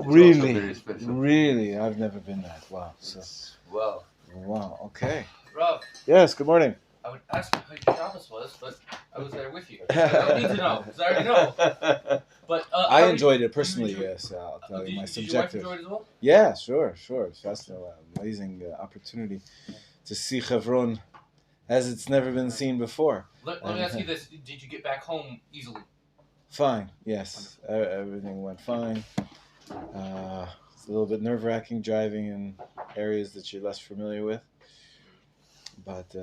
Really, I've never been there. Wow. Wow. Okay. Rob. Yes. Good morning. I would ask you how your Shabbos was, but I was there with you. I don't need to know because I already know. But I enjoyed it personally. Yes, I'll tell you my subjective. Did your wife enjoy it as well? Yeah, sure. It's just an amazing opportunity to see Hebron as it's never been seen before. Let me ask you this: did you get back home easily? Fine. Yes, everything went fine. It's a little bit nerve-wracking driving in areas that you're less familiar with, but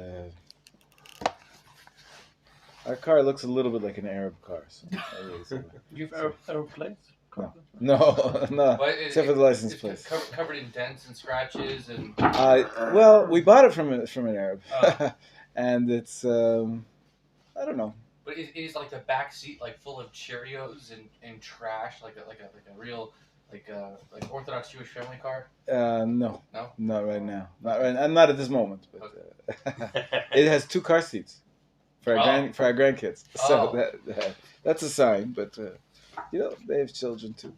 our car looks a little bit like an Arab car. So you have Arab plates? No. Except for the license plate. Covered in dents and scratches and. Well, we bought it from an Arab, and it's I don't know. But it is like the back seat like full of Cheerios and trash, like a real like Orthodox Jewish family car. No, not right now, not at this moment. But it has 2 car seats for our grandkids. So that's a sign. But they have children too.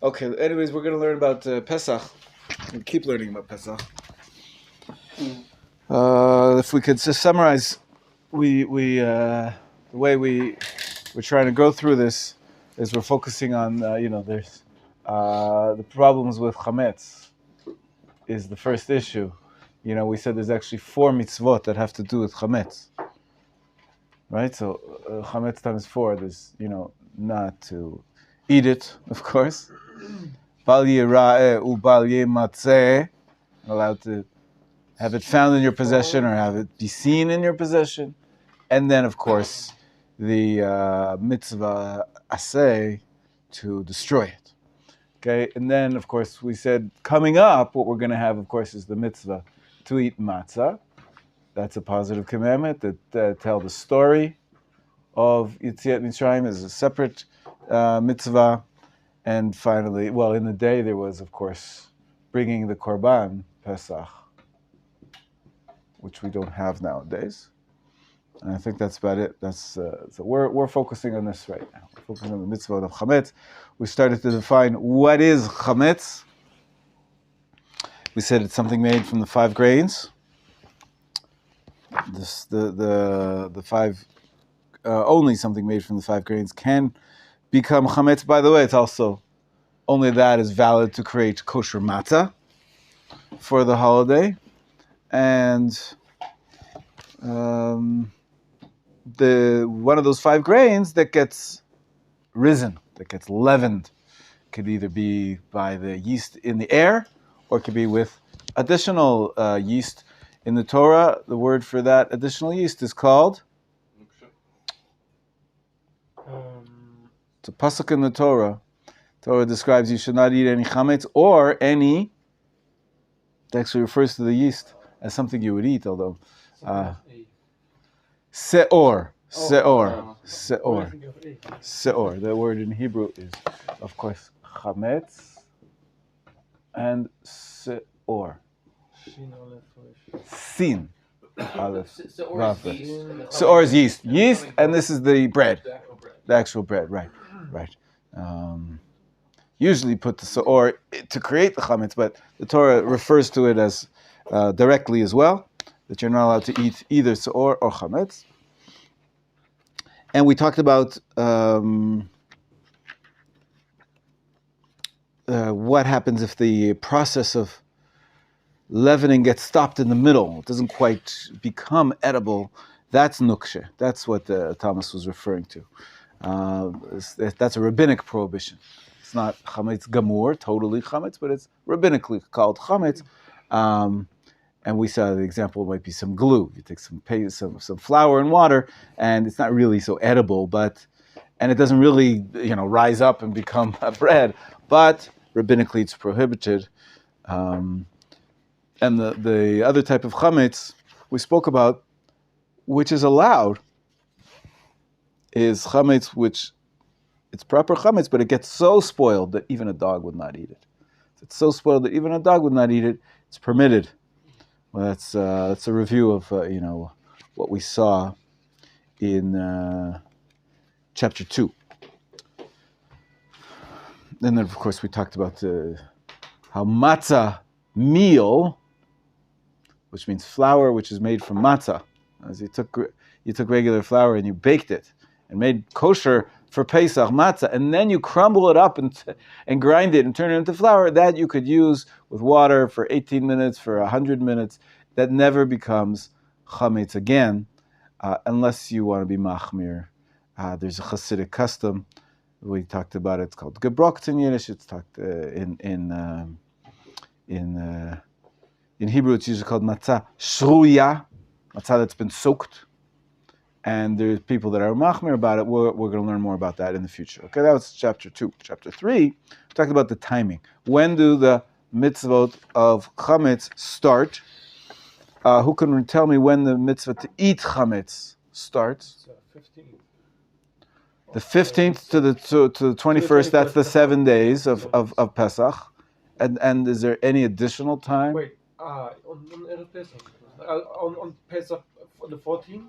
Okay. Anyways, we're going to learn about Pesach. We'll keep learning about Pesach. If we could just summarize, we the way we're trying to go through this is we're focusing on there's the problems with chametz is the first issue. We said there's actually 4 mitzvot that have to do with chametz, right? So chametz times 4. There's not to eat it, of course. Bal yira'eh ubal yematzeh, allowed to have it found in your possession or have it be seen in your possession. And then, of course, the mitzvah aseh, to destroy it. Okay, and then, of course, we said coming up, what we're going to have, of course, is the mitzvah to eat matzah. That's a positive commandment that tell the story of Yetziat Mitzrayim as a separate mitzvah. And finally, in the day there was, of course, bringing the korban, Pesach, which we don't have nowadays. And I think that's about it. So we're focusing on this right now. We're focusing on the mitzvah of chametz. We started to define what is chametz. We said it's something made from the 5 grains. The 5 only something made from the 5 grains can become chametz. By the way, it's also only that is valid to create kosher matzah for the holiday, and the one of those 5 grains that gets risen, that gets leavened, could either be by the yeast in the air, or it could be with additional yeast. In the Torah, the word for that additional yeast is called. It's a pasuk in the Torah. Torah describes you should not eat any chametz or any. It actually refers to the yeast as something you would eat, although. Seor. The word in Hebrew is, of course, chametz and seor. Sin. Seor is yeast. Yeast, and this is the bread. The actual bread, right. Usually put the seor to create the chametz, but the Torah refers to it as directly as well, that you're not allowed to eat either seor or chametz. And we talked about what happens if the process of leavening gets stopped in the middle. It doesn't quite become edible. That's nukshe. That's what Thomas was referring to. That's a rabbinic prohibition. It's not chametz gamur, totally chametz, but it's rabbinically called chametz. And we saw the example might be some glue. You take some flour and water, and it's not really so edible, and it doesn't really rise up and become a bread. But rabbinically, it's prohibited. And the other type of chametz we spoke about, which is allowed, is chametz, which it's proper chametz, but it gets so spoiled that even a dog would not eat it. It's so spoiled that even a dog would not eat it. It's permitted. Well, that's a review of what we saw in chapter 2. then, of course, we talked about how matzah meal, which means flour, which is made from matzah, as you took regular flour and you baked it and made kosher for Pesach matzah, and then you crumble it up and grind it and turn it into flour. That you could use with water for 18 minutes, for 100 minutes. That never becomes chametz again, unless you want to be machmir. There's a Hasidic custom. We talked about it. It's called gebrokt in Yiddish. It's talked in Hebrew. It's usually called matzah shruya, matzah that's been soaked. And there's people that are machmir about it. We're going to learn more about that in the future. Okay, that was chapter 2. Chapter 3, we talked about the timing. When do the mitzvot of chametz start? Who can tell me when the mitzvah to eat chametz starts? 15th. The 15th to the 21st. That's the 7 days of Pesach. And is there any additional time? Wait, on Erev Pesach. On Pesach on the 14th.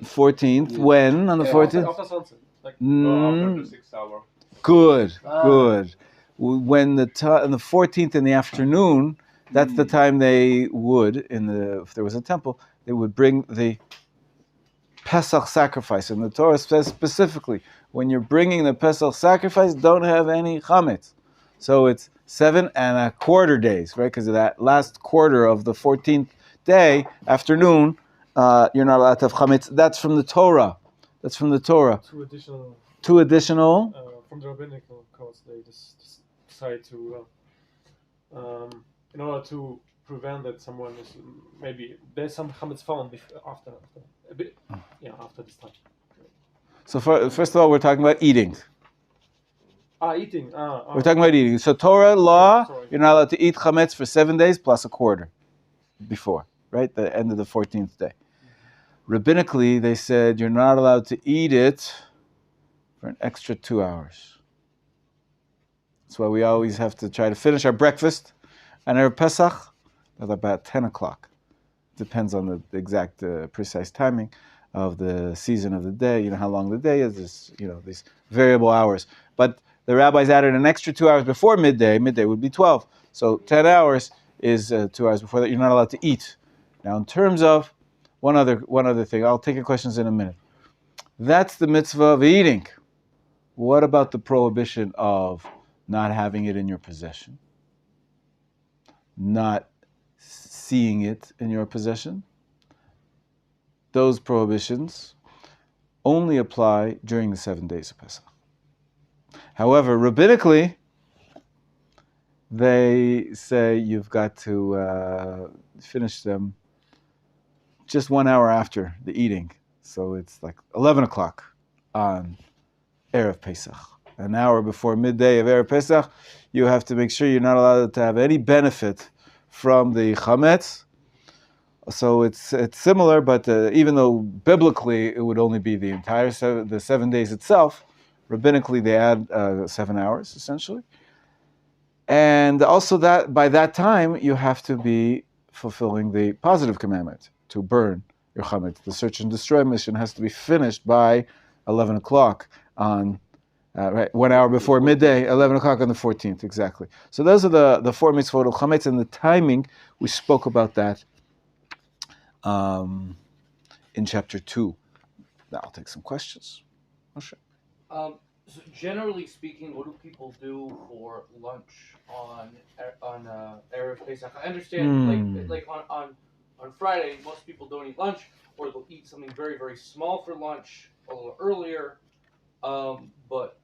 14th. When on the 14th? After sunset. Like, After the 6 hour. Good. When on the 14th in the afternoon, that's the time they would, if there was a temple, they would bring the Pesach sacrifice. And the Torah says specifically, when you're bringing the Pesach sacrifice, don't have any chametz. So it's 7.25 days, right? Because of that last quarter of the 14th day, afternoon, you're not allowed to have chametz. That's from the Torah. Two additional. From the rabbinical codes, they just decide to, in order to prevent that someone is maybe there's some chametz found after this time. So first of all, we're talking about eating. Eating. We're talking about eating. So Torah law, you're not allowed to eat chametz for 7 days plus a quarter before, right? The end of the 14th day. Rabbinically, they said you're not allowed to eat it for an extra 2 hours. That's why we always have to try to finish our breakfast and our Pesach at about 10 o'clock. Depends on the exact precise timing of the season of the day, how long the day is, these variable hours. But the rabbis added an extra 2 hours before midday. Midday would be 12. So 10 hours is 2 hours before that. You're not allowed to eat. Now, in terms of one other thing, I'll take your questions in a minute. That's the mitzvah of eating. What about the prohibition of not having it in your possession? Not seeing it in your possession? Those prohibitions only apply during the 7 days of Pesach. However, rabbinically, they say you've got to finish them just 1 hour after the eating. So it's like 11 o'clock on Erev Pesach. An hour before midday of Erev Pesach, you have to make sure you're not allowed to have any benefit from the chametz. So it's similar, but even though biblically it would only be the entire 7 days itself, rabbinically they add 7 hours essentially. And also that by that time you have to be fulfilling the positive commandment to burn your chametz. The search and destroy mission has to be finished by 11 o'clock on 1 hour before midday, 11 o'clock on the 14th, exactly. So those are the 4 mitzvot of chametz, and the timing, we spoke about that in chapter 2. Now I'll take some questions. Oh, sure. So generally speaking, what do people do for lunch on Erev Pesach? I understand, like on Friday, most people don't eat lunch, or they'll eat something very, very small for lunch a little earlier. But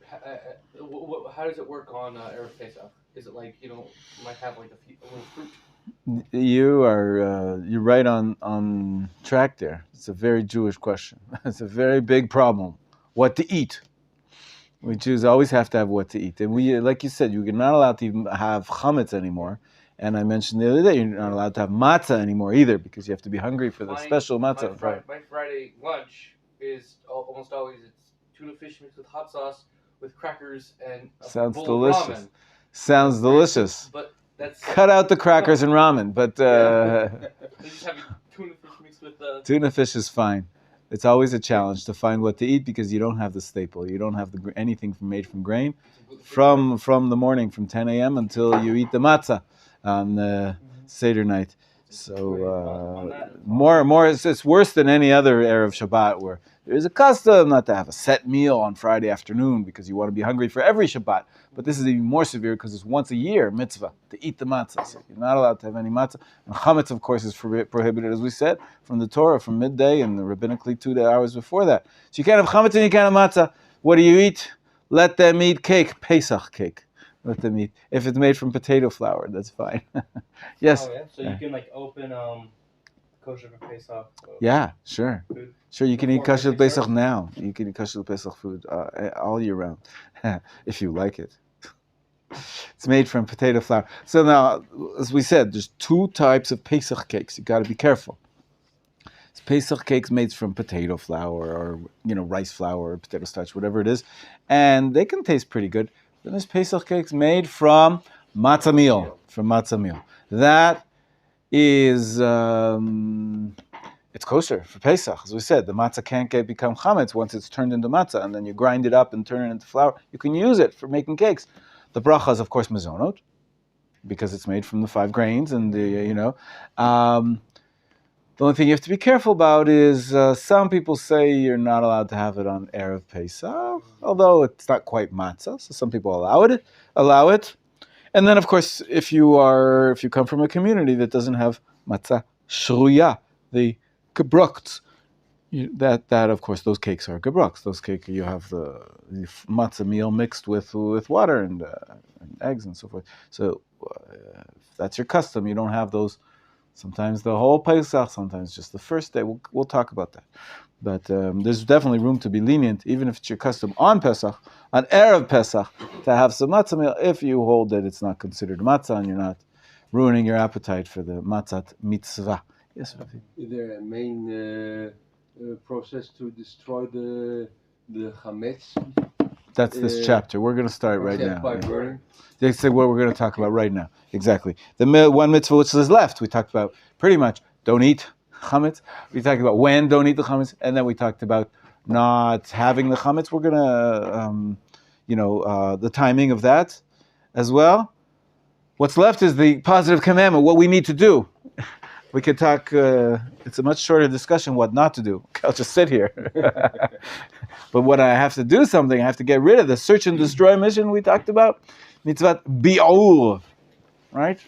how does it work on Erev Pesach? Is it like, might have like a little fruit? You're right on track there. It's a very Jewish question. It's a very big problem. What to eat? We Jews always have to have what to eat, and we, like you said, you're not allowed to even have chametz anymore. And I mentioned the other day, you're not allowed to have matzah anymore either, because you have to be hungry for the special matzah. My Friday lunch is almost always it's tuna fish mixed with hot sauce with crackers and a bowl delicious. Of ramen. Sounds delicious. But that's cut out the crackers and ramen, but They just have tuna fish mixed with tuna fish is fine. It's always a challenge to find what to eat because you don't have the staple. You don't have anything made from grain from the morning, from 10 a.m. until you eat the matzah on Seder night. So it's worse than any other Erev Shabbat where there is a custom not to have a set meal on Friday afternoon because you want to be hungry for every Shabbat. But this is even more severe because it's once a year mitzvah to eat the matzah. So you're not allowed to have any matzah. And chametz, of course, is prohibited, as we said, from the Torah, from midday and rabbinically 2 hours before that. So you can't have chametz and you can't have matzah. What do you eat? Let them eat cake, Pesach cake. Let them eat. If it's made from potato flour, that's fine. Yes. Oh, yeah? So you can open kosher for Pesach. Yeah, sure. Food. Sure, you can eat Before kosher everything Pesach starts? now. You can eat kosher Pesach food all year round, if you like it. It's made from potato flour. So now, as we said, there's 2 types of Pesach cakes. You got to be careful. It's Pesach cakes made from potato flour or rice flour or potato starch, whatever it is, and they can taste pretty good. Then there's Pesach cakes made from matzah meal. That is it's kosher for Pesach. As we said, the matzah can't become chametz once it's turned into matzah, and then you grind it up and turn it into flour. You can use it for making cakes. The bracha is, of course, mezonot, because it's made from the 5 grains, and the only thing you have to be careful about is some people say you're not allowed to have it on Erev Pesach, although it's not quite matzah, so some people allow it. And then, of course, if you come from a community that doesn't have matzah shruya, the gebrukt, that of course those cakes are gebrukt. Those cakes you have the matzah meal mixed with water and eggs and so forth. So if that's your custom, you don't have those. Sometimes the whole Pesach, sometimes just the first day. We'll talk about that. But there's definitely room to be lenient, even if it's your custom on Pesach, on Erev Pesach, to have some matzah meal, if you hold that it's not considered matzah and you're not ruining your appetite for the matzat mitzvah. Yes, Rabbi. Is there a main process to destroy the chametz? That's this chapter. We're going to start right now. By burning? That's what we're going to talk about right now. Exactly. The one mitzvah which is left, we talked about pretty much don't eat chametz. We talked about when don't eat the chametz, and then we talked about not having the chametz. We're going to, the timing of that as well. What's left is the positive commandment, what we need to do. We could talk, it's a much shorter discussion what not to do. I'll just sit here. But when I have to do something, I have to get rid of the search and destroy mission we talked about. Mitzvah bi'ur, right?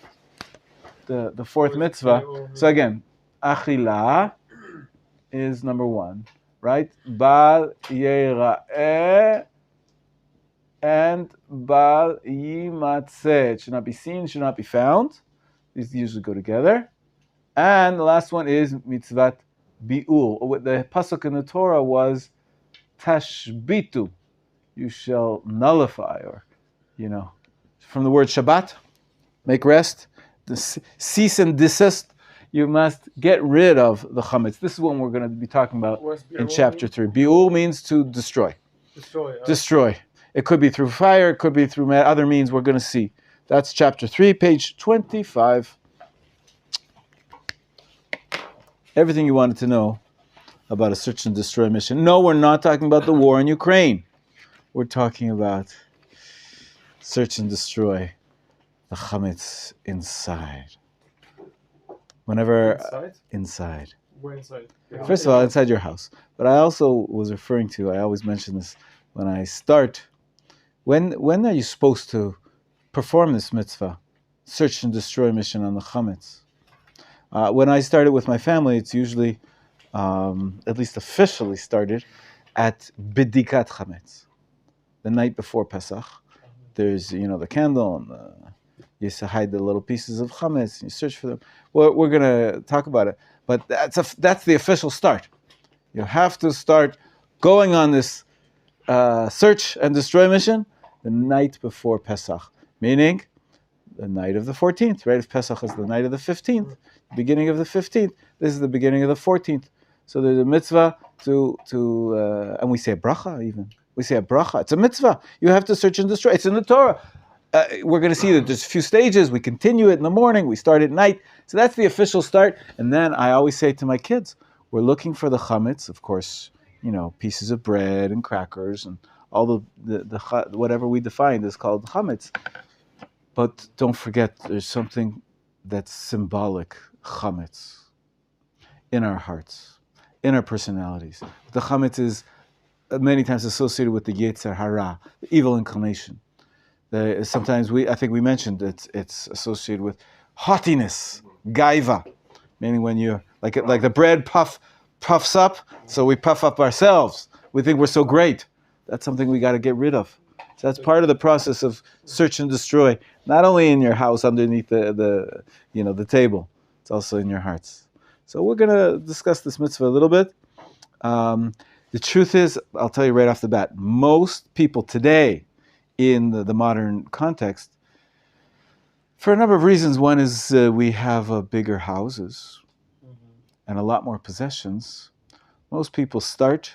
The 4th mitzvah. So again, achila is number 1, right? Bal yera'eh and bal yimatzeh. It should not be seen, should not be found. These usually go together. And the last one is mitzvat bi'ur. The pasuk in the Torah was tashbitu. You shall nullify, or, from the word Shabbat, make rest, cease and desist. You must get rid of the chametz. This is what we're going to be talking about in chapter 3. Bi'ur means to destroy. Destroy. It could be through fire, it could be through other means we're going to see. That's chapter 3, page 25. Everything you wanted to know about a search and destroy mission. No, we're not talking about the war in Ukraine. We're talking about search and destroy the chametz inside. Inside. Where inside? First of all, inside your house. But I also was referring to, I always mention this when I start, when are you supposed to perform this mitzvah, search and destroy mission on the chametz? When I started with my family, it's usually, at least officially started, at Bidikat Chametz, the night before Pesach. There's, the candle, and you hide the little pieces of chametz, and you search for them. Well, we're going to talk about it, but that's the official start. You have to start going on this search and destroy mission the night before Pesach, meaning the night of the 14th, right? If Pesach is the night of the 15th, beginning of the 15th, this is the beginning of the 14th. So there's a mitzvah and we say a bracha even. We say a bracha. It's a mitzvah. You have to search and destroy. It's in the Torah. We're going to see that there's a few stages. We continue it in the morning. We start at night. So that's the official start. And then I always say to my kids, we're looking for the chametz, of course, pieces of bread and crackers and all the whatever we defined is called chametz. But don't forget, there's something that's symbolic, chametz, in our hearts, in our personalities. The chametz is many times associated with the yetzer hara, the evil inclination. Sometimes I think we mentioned it's associated with haughtiness, gaiva, meaning when you're like the bread puffs up, so we puff up ourselves. We think we're so great. That's something we got to get rid of. So that's part of the process of search and destroy, not only in your house underneath the table, it's also in your hearts. So we're going to discuss this mitzvah a little bit. The truth is, I'll tell you right off the bat, most people today in the modern context, for a number of reasons. One is we have bigger houses and a lot more possessions. Most people start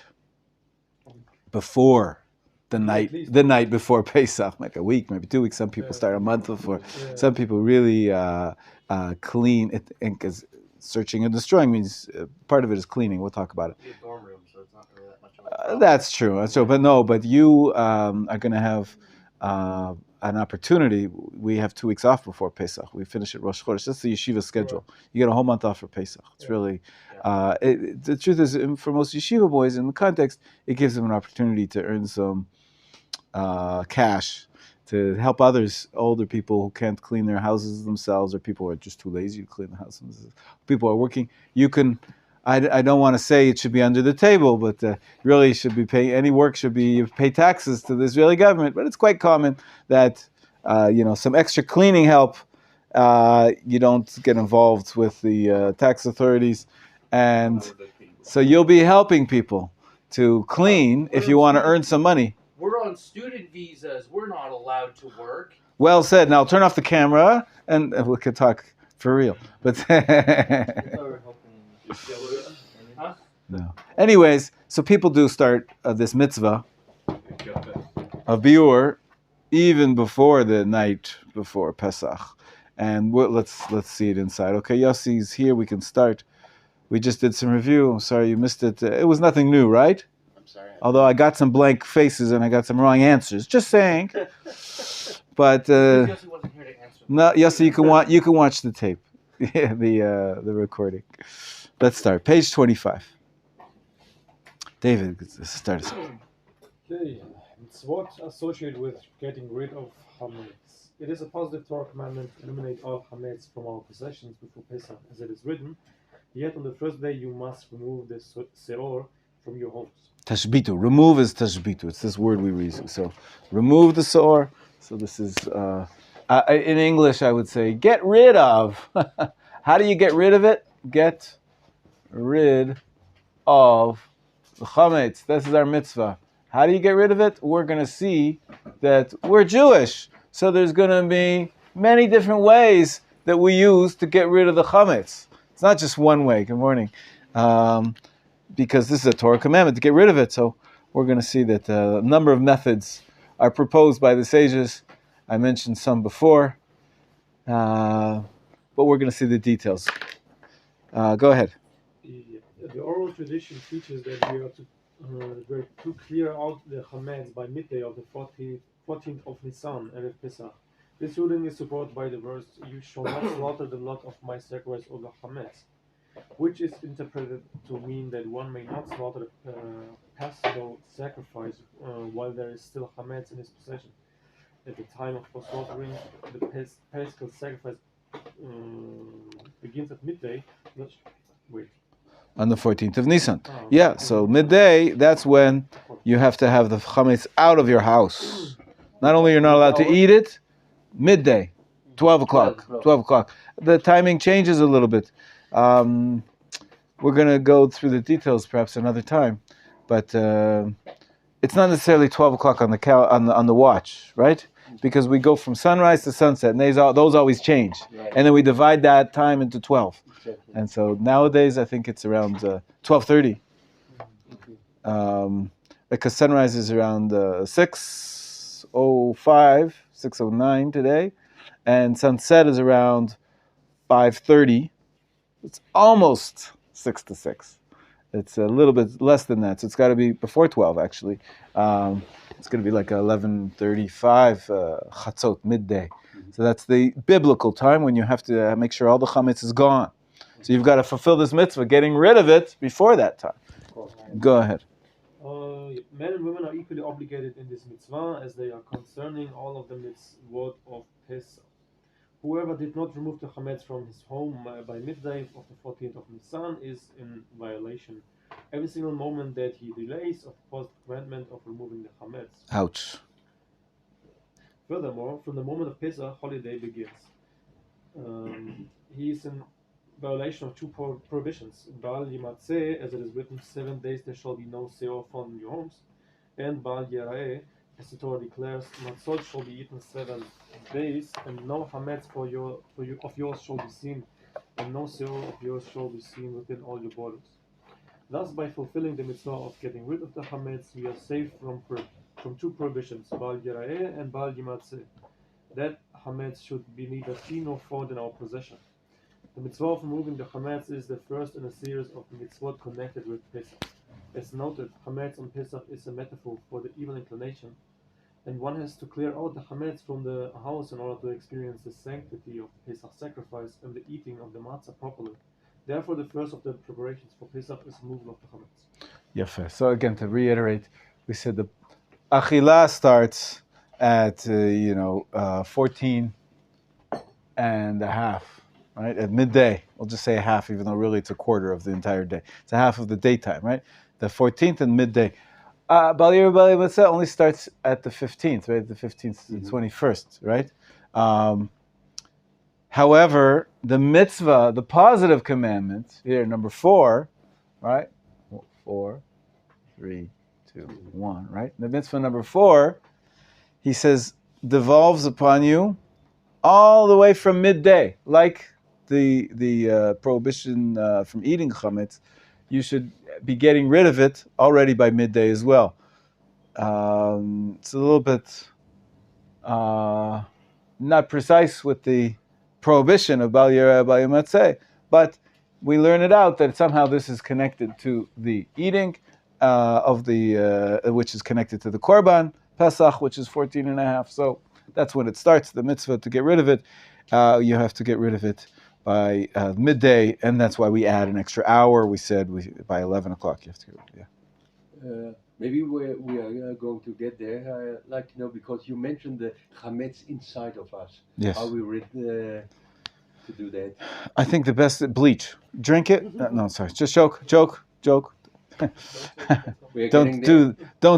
before the night before Pesach, like a week, maybe 2 weeks. Some people start a month before. Some people really clean it, because searching and destroying means part of it is cleaning. We'll talk about it. It's a dorm room, so it's not really that much of a That's true. So, but you are going to have an opportunity. We have 2 weeks off before Pesach. We finish at Rosh Chodesh. That's the yeshiva schedule. You get a whole month off for Pesach. It's really, the truth is, for most yeshiva boys, in the context, it gives them an opportunity to earn some cash to help others, older people who can't clean their houses themselves, or people who are just too lazy to clean the houses. People are working. You can. I don't want to say it should be under the table, but really should be pay. Any work should be pay taxes to the Israeli government. But it's quite common that some extra cleaning help. You don't get involved with the tax authorities, and so you'll be helping people to clean if you want to earn some money. We're on student visas. We're not allowed to work. Well said. Now turn off the camera, and we could talk for real. But no. Anyways, so people do start this mitzvah of biur even before the night before Pesach, and let's see it inside. Okay, Yossi's here. We can start. We just did some review. I'm sorry you missed it. It was nothing new, right? I'm sorry. Although I got some blank faces and I got some wrong answers. Just saying. But Yossi wasn't here to answer. no, Yossi, you can watch the tape, the recording. Let's start. Page 25. David, start us. Okay, mitzvot associated with getting rid of chametz. It is a positive Torah commandment to eliminate all chametz from our possessions before Pesach, as it is written. Yet on the first day you must remove the seor from your homes. Tashbitu. Remove is tashbitu. It's this word we read. So remove the seor. So this is, in English I would say, get rid of. How do you get rid of it? Get rid of the chametz. This is our mitzvah. How do you get rid of it? We're going to see that we're Jewish. So there's going to be many different ways that we use to get rid of the chametz. It's not just one way. Good morning. Because this is a Torah commandment to get rid of it. So we're going to see that a number of methods are proposed by the sages. I mentioned some before. But we're going to see the details. Go ahead. The oral tradition teaches that we are to clear out the chametz by midday of the 14th of Nisan, Erev Pesach. This ruling is supported by the verse, "You shall not slaughter the lot of my sacrifice or the chametz," which is interpreted to mean that one may not slaughter the paschal sacrifice while there is still chametz in his possession. At the time of slaughtering, the paschal sacrifice begins at midday. On the 14th of Nisan. Yeah, so midday, that's when you have to have the chametz out of your house. Not only you're not allowed to eat it, midday, 12 o'clock. The timing changes a little bit. We're going to go through the details perhaps another time, but it's not necessarily 12 o'clock on the watch, right? Because we go from sunrise to sunset, and those always change. And then we divide that time into 12. And so nowadays, I think it's around 12:30. Because sunrise is around 6:05, 6:09 today. And sunset is around 5:30. It's almost 6 to 6. It's a little bit less than that, so it's got to be before 12 actually. It's going to be like 11:35 chatzot, midday. So that's the biblical time when you have to make sure all the chametz is gone. So you've got to fulfill this mitzvah, getting rid of it before that time. Go ahead. Men and women are equally obligated in this mitzvah as they are concerning all of the mitzvot of Pesach. Whoever did not remove the chametz from his home by midday of the 14th of Nisan is in violation. Every single moment that he delays of post commandment of removing the chametz. Ouch. Furthermore, from the moment of Pesach, holiday begins. He is in violation of two prohibitions. Baal Yimatzeh, as it is written, 7 days there shall be no seor found in your homes. And Baal Yeraeh, as the Torah declares, matzot shall be eaten 7 days, and no chametz of yours shall be seen, and no seor of yours shall be seen within all your borders. Thus, by fulfilling the mitzvah of getting rid of the chametz, we are safe from two prohibitions, Baal Yeraeh and Baal Yimatzeh. That chametz should be neither seen nor found in our possession. The mitzvah of removing the chametz is the first in a series of mitzvot connected with Pesach. As noted, chametz on Pesach is a metaphor for the evil inclination, and one has to clear out the chametz from the house in order to experience the sanctity of Pesach sacrifice and the eating of the matzah properly. Therefore, the first of the preparations for Pesach is removal of the chametz. Yafa. So again, to reiterate, we said the Achilah starts at 14 and a half, right? At midday. We'll just say a half, even though really it's a quarter of the entire day. It's a half of the daytime, right? The 14th and midday. Bal Yimatzeh only starts at the 15th, right? The 15th to the 21st, right? However, the mitzvah, the positive commandment, here, number 4, right? 4, 3, 2, 1, right? The mitzvah number 4, he says, devolves upon you all the way from midday. Like the prohibition from eating chametz, you should be getting rid of it already by midday as well. It's a little bit not precise with the prohibition of Bal Yeraeh Bal Yimatzeh, but we learn it out that somehow this is connected to the eating of the which is connected to the Korban Pesach, which is 14 and a half. So that's when it starts, the mitzvah to get rid of it. You have to get rid of it by midday, and that's why we add an extra hour. We said by 11 o'clock you have to get rid of it. Maybe we are going to get there. Because you mentioned the chametz inside of us. Yes. How we read to do that? I think the best bleach. Drink it. No, sorry. Just joke. Don't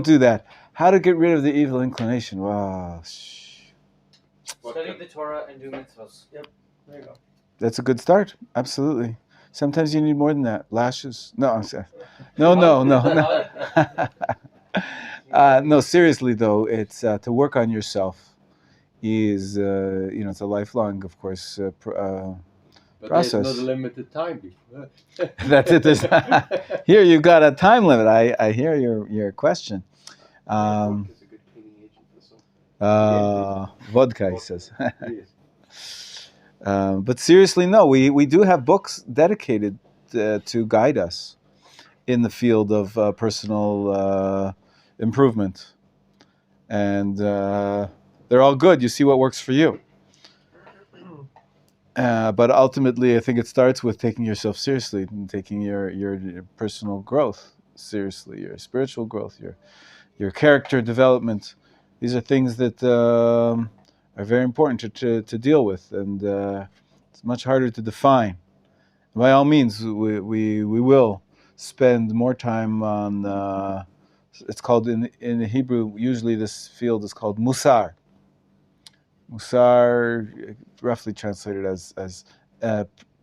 do that. How to get rid of the evil inclination? Wow. Study the Torah and do mitzvahs. Yep. There you go. That's a good start. Absolutely. Sometimes you need more than that. Lashes. No, I'm sorry. No. No, seriously though, it's to work on yourself is it's a lifelong, of course, But process. there's not a limited time before. That's it. Here you've got a time limit. I hear your question. Is a good cleaning agent for some. Vodka, he says. Yes. But seriously, no, we do have books dedicated to guide us in the field of personal improvement. And they're all good. You see what works for you. But ultimately, I think it starts with taking yourself seriously and taking your personal growth seriously, your spiritual growth, your character development. These are things that are very important to deal with, and it's much harder to define. By all means, we will spend more time on. It's called in Hebrew. Usually, this field is called musar. Musar, roughly translated as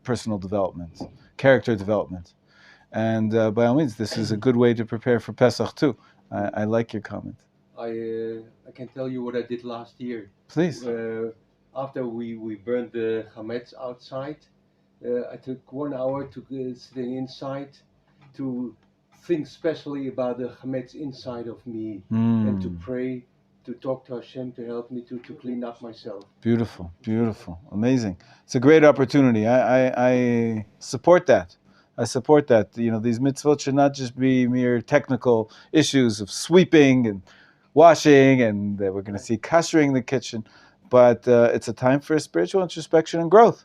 personal development, character development, and by all means, this is a good way to prepare for Pesach too. I like your comment. I can tell you what I did last year. Please. After we burned the chametz outside, I took 1 hour to stay inside to think specially about the chametz inside of me and to pray, to talk to Hashem to help me to clean up myself. Beautiful, amazing. It's a great opportunity. I support that. I support that. These mitzvot should not just be mere technical issues of sweeping and washing, and we're going to see kashering the kitchen, but it's a time for spiritual introspection and growth.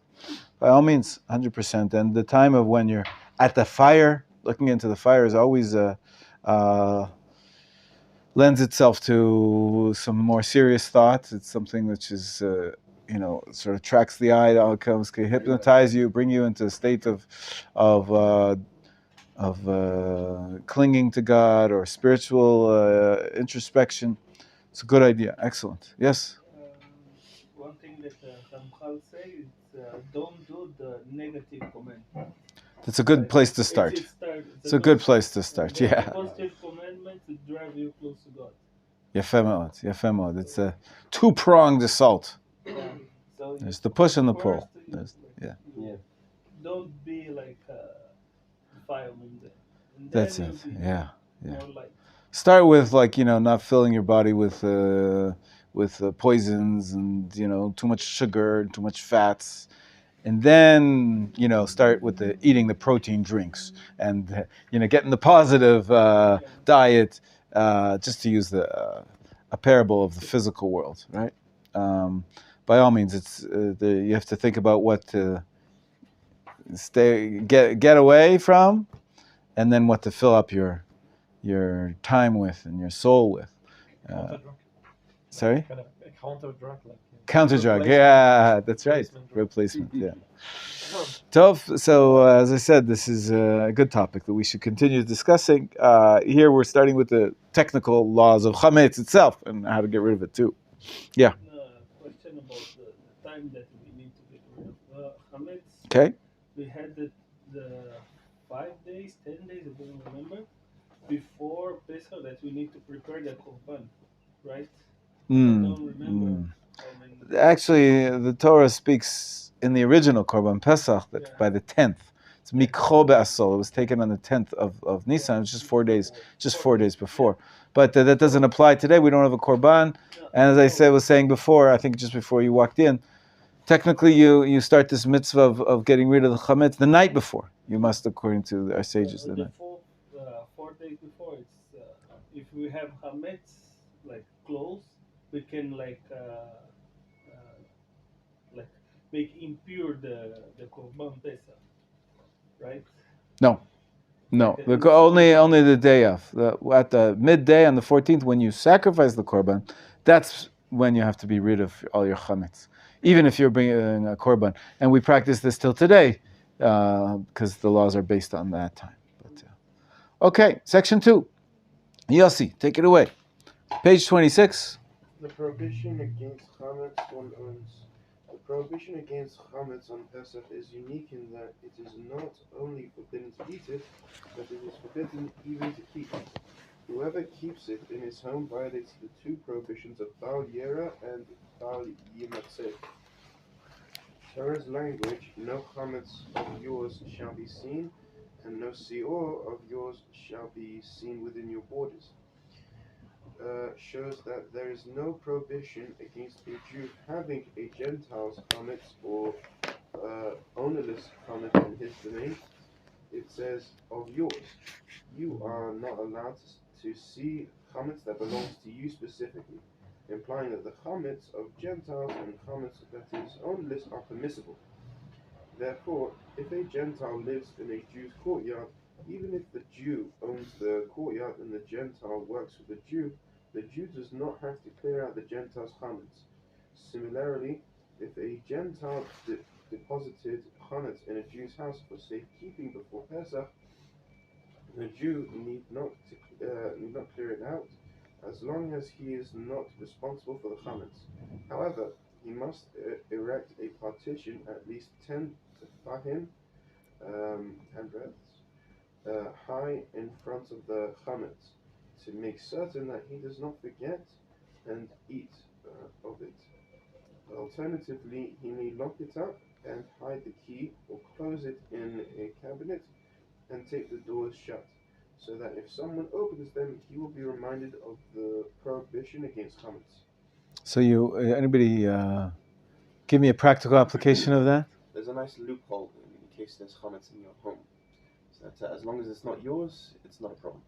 By all means, 100%. And the time of when you're at the fire, looking into the fire, is always lends itself to some more serious thoughts. It's something which is, sort of tracks the eye. It comes, can hypnotize you, bring you into a state of clinging to God or spiritual introspection. It's a good idea. Excellent. Yes. One thing that Ramchal say is don't do the negative comment. It's a good place to start. It's a good place to start. Yeah. Positive commandments that drive you close to God. Yefé mod. It's a two-pronged assault. Yeah. So There's the push and the pull. Don't be like fireman there. And That's then it. you'll be Yeah. more like Start with not filling your body with poisons and too much sugar and too much fats, and then start with eating the protein drinks and getting the positive diet, just to use a parable of the physical world, right? By all means, it's you have to think about what to get away from, and then what to fill up your time with and your soul with. Sorry? Kind of a counter drug, Counter drug, yeah, that's right. Replacement, yeah. Tov, so as I said, this is a good topic that we should continue discussing. Here we're starting with the technical laws of chametz itself and how to get rid of it too. Yeah. Question about the time that we need to get rid of chametz. Okay. We had the 5 days, 10 days, I don't remember, before Pesach that we need to prepare the korban, right? I don't remember how many. Actually, the Torah speaks in the original korban Pesach that by the 10th. It's mikro be'asol. It was taken on the 10th of Nisan. It's just 4 days before. But that doesn't apply today. We don't have a korban. And as I was saying before, I think just before you walked in, technically you start this mitzvah of getting rid of the chametz the night before. You must, according to our sages, the night. 4 days before, it's if we have chametz like close, we can like make impure the korban Pesach, right? No. Only the day of. At the midday on the 14th, when you sacrifice the korban, that's when you have to be rid of all your chametz, even if you're bringing a korban. And we practice this till today because the laws are based on that time. But, okay, section 2. Yossi, take it away. Page 26. The prohibition against chametz one owns. The prohibition against chametz on Pesach is unique in that it is not only forbidden to eat it, but it is forbidden even to keep it. Whoever keeps it in his home violates the 2 prohibitions of Bal Yera and Bal Yimatzeh. Torah's language, no chametz of yours shall be seen, and no seor of yours shall be seen within your borders, shows that there is no prohibition against a Jew having a Gentile's chametz or ownerless chametz in his domain. It says, of yours. You are not allowed to see chametz that belongs to you specifically, implying that the chametz of Gentiles and chametz that is ownerless are permissible. Therefore, if a Gentile lives in a Jew's courtyard, even if the Jew owns the courtyard and the Gentile works for the Jew does not have to clear out the Gentile's chametz. Similarly, if a Gentile deposited chametz in a Jew's house for safekeeping before Pesach, the Jew need not clear it out, as long as he is not responsible for the chametz. However, he must erect a partition at least 10 tefahim, handbreadths, high in front of the chametz, to make certain that he does not forget and eat of it. Alternatively, he may lock it up and hide the key, or close it in a cabinet and take the doors shut, so that if someone opens them, he will be reminded of the prohibition against chametz. So anybody give me a practical application of that? There's a nice loophole in case there's chametz in your home. That as long as it's not yours, it's not a problem.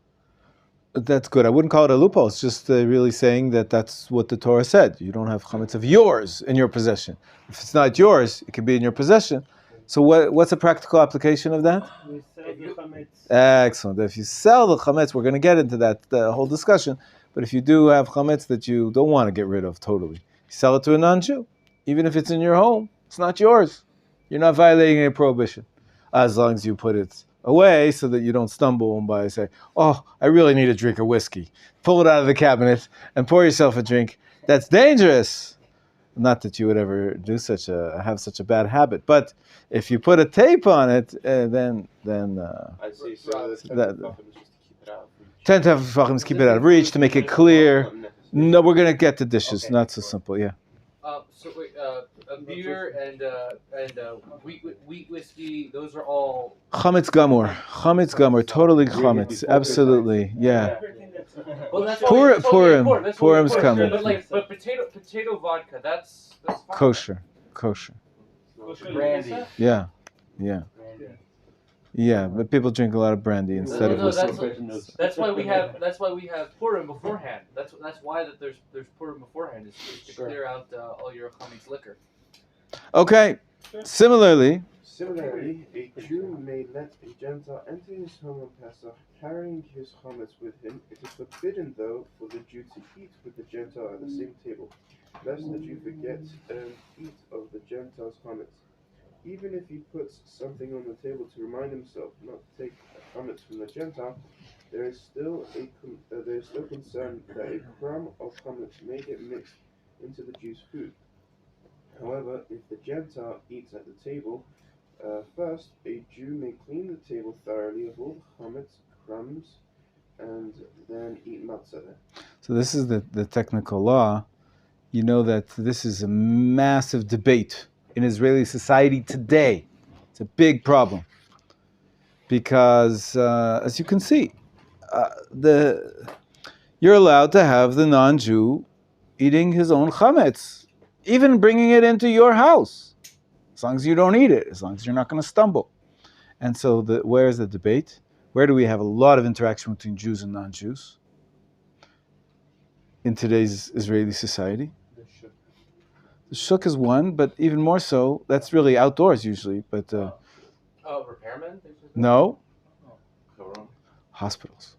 That's good. I wouldn't call it a loophole. It's just really saying that that's what the Torah said. You don't have chametz of yours in your possession. If it's not yours, it can be in your possession. So what's a practical application of that? We sell the chametz. Excellent. If you sell the chametz, we're going to get into that whole discussion. But if you do have chametz that you don't want to get rid of totally, you sell it to a non-Jew. Even if it's in your home, it's not yours. You're not violating any prohibition. As long as you put it away so that you don't stumble by saying, oh, I really need a drink of whiskey. Pull it out of the cabinet and pour yourself a drink. That's dangerous. Not that you would ever do have such a bad habit. But if you put a tape on it, then I see. So the that- Tefachim is just to keep it out of reach. 10 Tefachim keep it out of reach to make it clear. No, we're going to get to dishes. Okay. Not so simple, yeah. So wait, beer and wheat whiskey, those are all. Chametz gamur, totally chametz, absolutely, yeah. Everything that's Well, that's Purim, Purim. Purim's coming. But potato vodka, that's fine. Kosher. brandy. Yeah, but people drink a lot of brandy instead of No, whiskey. that's why we have Purim beforehand. That's why that there's Purim beforehand is to clear out all your chametz liquor. Okay, similarly, A Jew may let a Gentile enter his home on Pesach, carrying his chametz with him. It is forbidden, though, for the Jew to eat with the Gentile at the same table, lest the Jew forget and eat of the Gentile's chametz. Even if he puts something on the table to remind himself not to take chametz from the Gentile, there is still concern that a crumb of chametz may get mixed into the Jew's food. However, if the Gentile eats at the table, first, a Jew may clean the table thoroughly of all chametz, crumbs, and then eat matzah there. so this is the technical law. You know that this is a massive debate in Israeli society today. It's a big problem because, as you can see, you're allowed to have the non-Jew eating his own chametz, even bringing it into your house, as long as you don't eat it, as long as you're not going to stumble. And so where is the debate? Where do we have a lot of interaction between Jews and non-Jews in today's Israeli society? The shuk is one, but even more so, that's really outdoors usually. But Repairmen? no, hospitals.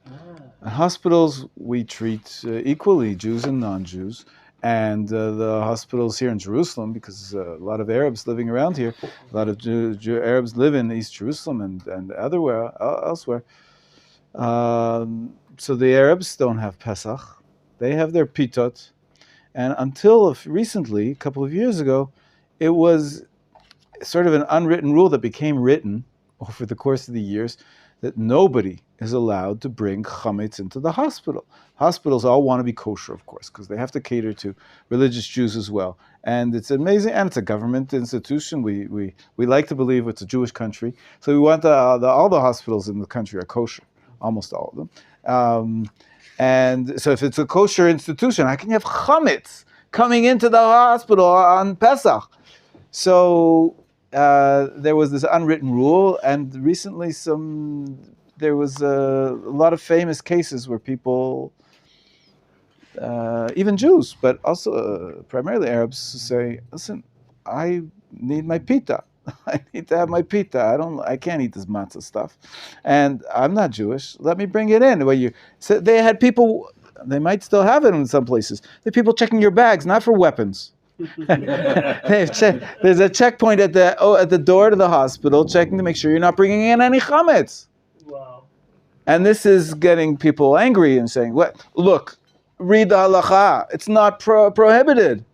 In hospitals, we treat equally Jews and non-Jews. And the hospitals here in Jerusalem, because a lot of Arabs living around here, a lot of Arabs live in East Jerusalem and elsewhere. So the Arabs don't have Pesach. They have their pitot. And until recently, a couple of years ago, it was sort of an unwritten rule that became written over the course of the years that nobody is allowed to bring chametz into the hospital. Hospitals all want to be kosher, of course, because they have to cater to religious Jews as well. And it's amazing, and it's a government institution. We like to believe it's a Jewish country, so we want all the hospitals in the country are kosher, almost all of them. And so if it's a kosher institution, how can you have chametz coming into the hospital on Pesach? So there was this unwritten rule, and recently there was a lot of famous cases where people, even Jews, but also primarily Arabs, say, listen, I need my pita. I need to have my pita. I can't eat this matzah stuff. And I'm not Jewish. Let me bring it in. So they had people, they might still have it in some places. They had people checking your bags, not for weapons. There's a checkpoint at the door to the hospital, checking to make sure you're not bringing in any chametz. Wow. And this is getting people angry and saying, "What? Look, read the halacha. It's not prohibited.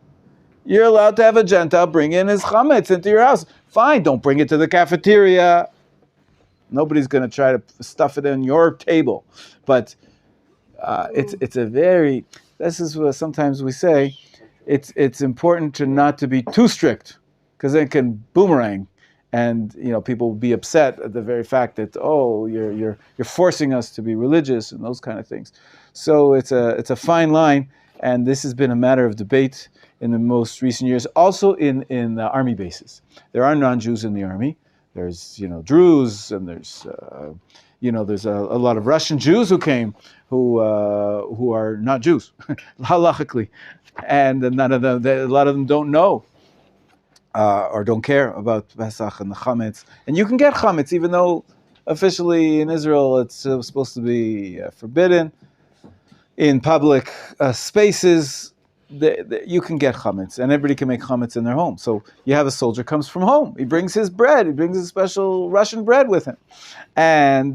You're allowed to have a Gentile bring in his chametz into your house. Fine, don't bring it to the cafeteria. Nobody's going to try to stuff it in your table. But it's a very. This is what sometimes we say. It's important to be too strict, because then it can boomerang, and people will be upset at the very fact that you're forcing us to be religious and those kind of things. So it's a fine line, and this has been a matter of debate in the most recent years. Also in the army bases, there are non-Jews in the army. there's Druze, and there's there's a lot of Russian Jews who came who are not Jews halachically, and none of them, a lot of them don't know or don't care about Pesach and the chametz. And you can get chametz even though officially in Israel it's supposed to be forbidden. In public spaces, you can get chametz, and everybody can make chametz in their home. So you have a soldier comes from home. He brings his bread. He brings his special Russian bread with him. And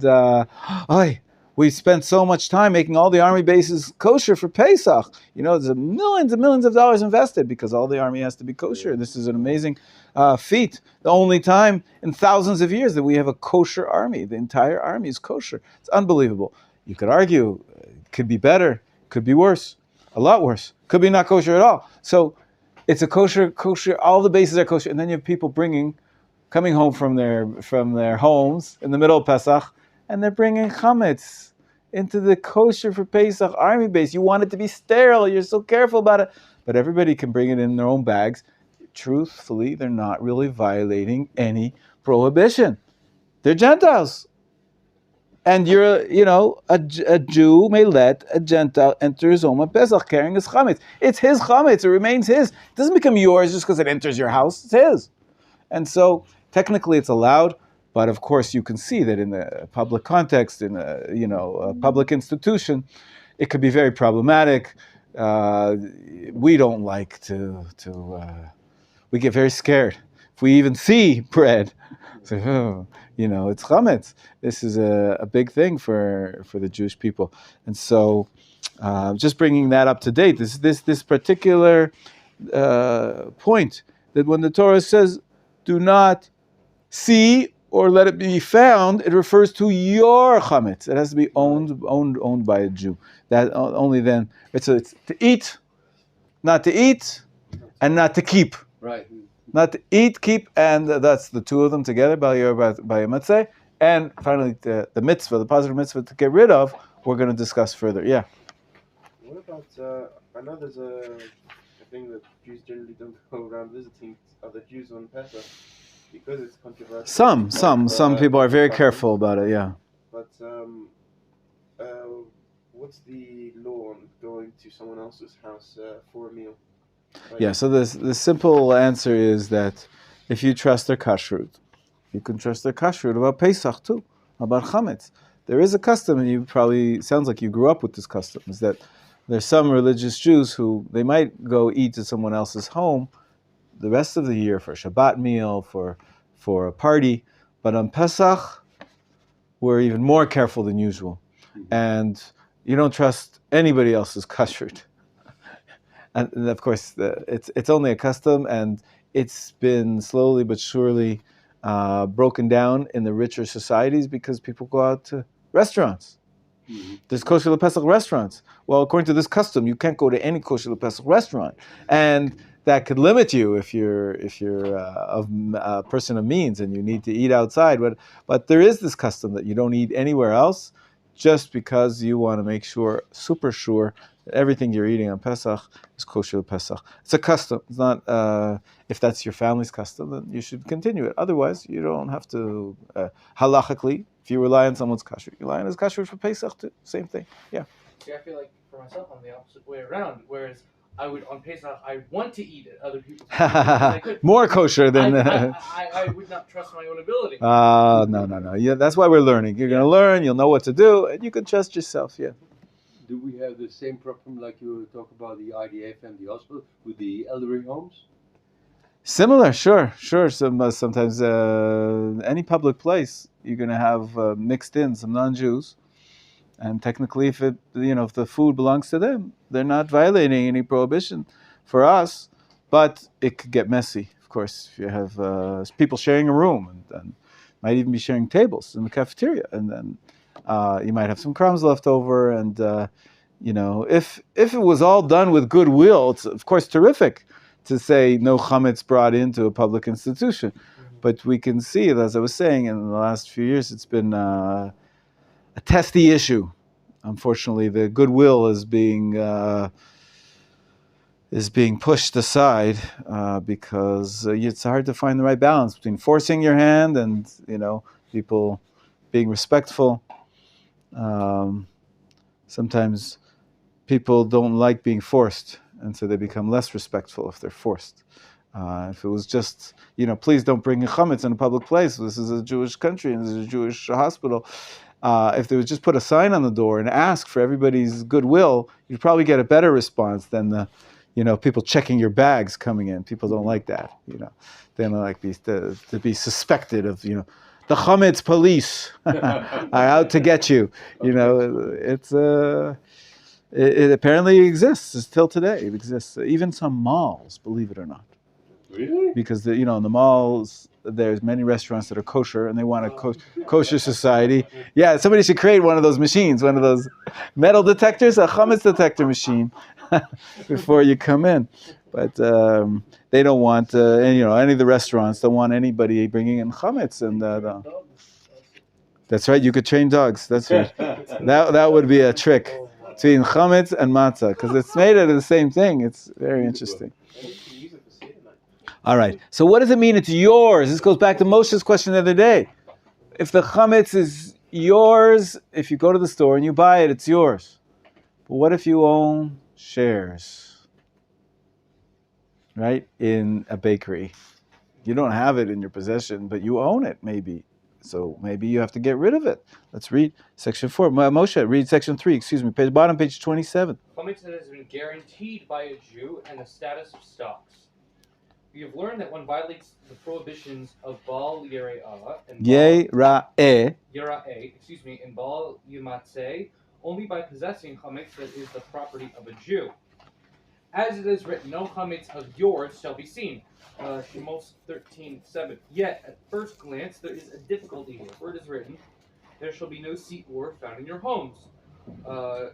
we spent so much time making all the army bases kosher for Pesach. There's millions and millions of dollars invested because all the army has to be kosher. This is an amazing feat. The only time in thousands of years that we have a kosher army. The entire army is kosher. It's unbelievable. You could argue it could be better, could be worse, a lot worse. Could be not kosher at all. So it's a kosher, all the bases are kosher. And then you have people coming home from their homes in the middle of Pesach, and they're bringing chametz into the kosher for Pesach army base. You want it to be sterile. You're so careful about it. But everybody can bring it in their own bags. Truthfully, they're not really violating any prohibition. They're Gentiles. And a Jew may let a Gentile enter his home on Pesach carrying his chametz. It's his chametz. It remains his. It doesn't become yours just because it enters your house. It's his. And so technically it's allowed, but of course you can see that in the public context, in a public institution, it could be very problematic. We don't like to we get very scared. If we even see bread, so, it's chametz. This is a big thing for the Jewish people. And so just bringing that up to date, this particular point, that when the Torah says, do not see or let it be found, it refers to your chametz. It has to be owned by a Jew. That only then, it's to eat, not to eat, and not to keep. Right. Not to eat, keep, and that's the two of them together, by Matzeh. And finally, the mitzvah, the positive mitzvah to get rid of, we're going to discuss further. Yeah. What about, I know there's a thing that Jews generally don't go around visiting other Jews on Pesach because it's controversial. Some people are very careful about it, yeah. But what's the law on going to someone else's house for a meal? Yeah, so the simple answer is that if you trust their kashrut, you can trust their kashrut about Pesach too, about chametz. There is a custom, and you probably, sounds like you grew up with this custom, is that there's some religious Jews who, they might go eat at someone else's home the rest of the year for a Shabbat meal, for a party, but on Pesach, we're even more careful than usual. And you don't trust anybody else's kashrut. And of course, it's only a custom, and it's been slowly but surely broken down in the richer societies because people go out to restaurants. Mm-hmm. There's kosher LePesach restaurants. Well, according to this custom, you can't go to any kosher LePesach restaurant, and that could limit you if you're a person of means and you need to eat outside. But there is this custom that you don't eat anywhere else, just because you want to make sure, super sure, that everything you're eating on Pesach is kosher Pesach. It's a custom. It's not, if that's your family's custom, then you should continue it. Otherwise, you don't have to, halachically, if you rely on someone's kashrut, you rely on his kashrut for Pesach too. Same thing. Yeah. See, I feel like for myself, I'm the opposite way around. Whereas I would, on Pesach, I want to eat at other people's houses. More kosher than... I would not trust my own ability. No. Yeah, that's why we're learning. You're going to learn, you'll know what to do, and you can trust yourself, yeah. Do we have the same problem like you talk about the IDF and the hospital with the elderly homes? Similar, sure. Sometimes any public place, you're going to have mixed in some non-Jews. And technically, if the food belongs to them, they're not violating any prohibition for us. But it could get messy, of course, if you have people sharing a room, and might even be sharing tables in the cafeteria, and then you might have some crumbs left over. And if it was all done with goodwill, it's of course terrific to say no chametz brought into a public institution. Mm-hmm. But we can see, as I was saying, in the last few years, it's been a testy issue. Unfortunately, the goodwill is being is being pushed aside because it's hard to find the right balance between forcing your hand and people being respectful. Sometimes people don't like being forced, and so they become less respectful if they're forced. If it was just, please don't bring chametz in a public place. This is a Jewish country and this is a Jewish hospital. If they would just put a sign on the door and ask for everybody's goodwill, you'd probably get a better response than the, people checking your bags coming in. People don't like that. They don't like to be suspected of, the chametz police are out to get you. It apparently exists still today. It exists. Even some malls, believe it or not. Really? Because in the malls there's many restaurants that are kosher and they want a kosher society. Yeah, somebody should create one of those machines, one of those metal detectors, a chametz detector machine, before you come in. But they don't want any of the restaurants don't want anybody bringing in chametz and. That's right. You could train dogs. That's right. That would be a trick between chametz and matzah because it's made out of the same thing. It's very interesting. All right. So what does it mean it's yours? This goes back to Moshe's question the other day. If the chametz is yours, if you go to the store and you buy it, it's yours. But what if you own shares, right, in a bakery? You don't have it in your possession, but you own it maybe. So maybe you have to get rid of it. Let's read section 4. Moshe, read section 3, bottom page 27. Chametz that has been guaranteed by a Jew and the status of stocks. We have learned that one violates the prohibitions of Baal Yera'ah and Yera'eh, and Baal Yimatzeh only by possessing chametz that is the property of a Jew. As it is written, no chametz of yours shall be seen. Shemos 13:7. Yet, at first glance, there is a difficulty here, for it is written, there shall be no seat or found in your homes. Shemos